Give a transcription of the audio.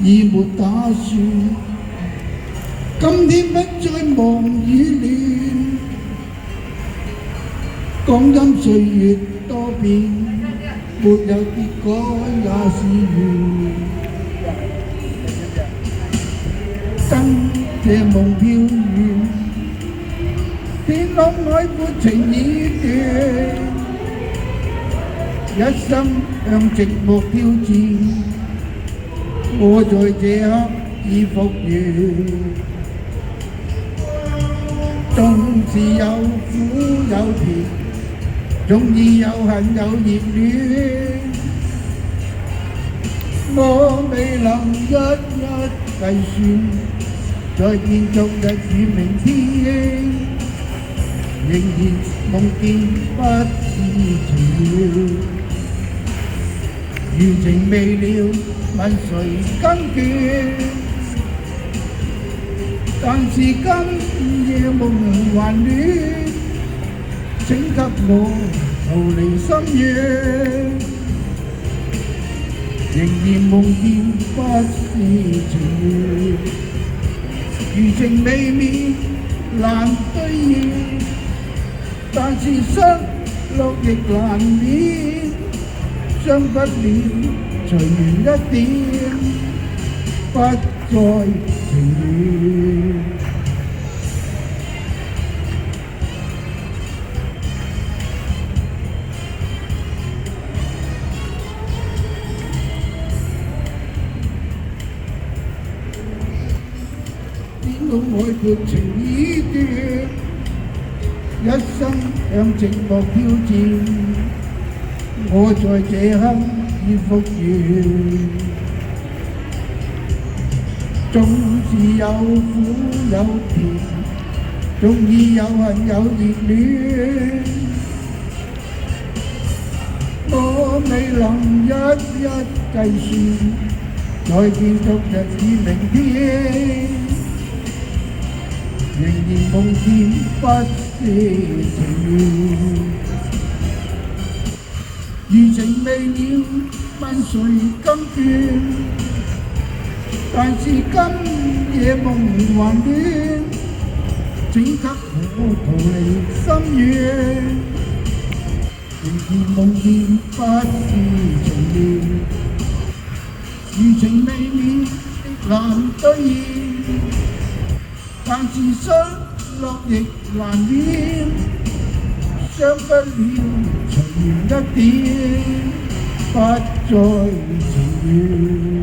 已沒打算。今天不再忙與亂，光陰歲月多變，沒有結果也是緣。跟這夢飄遠，天空海闊情已斷，一生向寂寞挑戰，我在這刻已復原。縱是有苦有甜，總已有恨有熱戀，我未能一一計算，再見昨日與明天，仍然夢見不是情了。餘情未了，問誰更倦？但是今夜夢還亂，請給我逃離深淵，仍然夢見不是情。餘情未滅難兌現，但是失落亦難免，傷不了隨緣一點，不再情願。天空海闊情已斷，一生向寂寞挑戰，我在這刻已復原。縱是有苦有甜，總已有恨有熱戀，我未能一一計算，再見昨日與明天，仍然夢見不是情緣。餘情未了，問誰更倦？但是今夜夢還亂，請給我逃離深淵，仍然夢見不是情緣。餘情未滅亦難兌現，但是失落亦難免，傷不了隨緣一點，不再情願。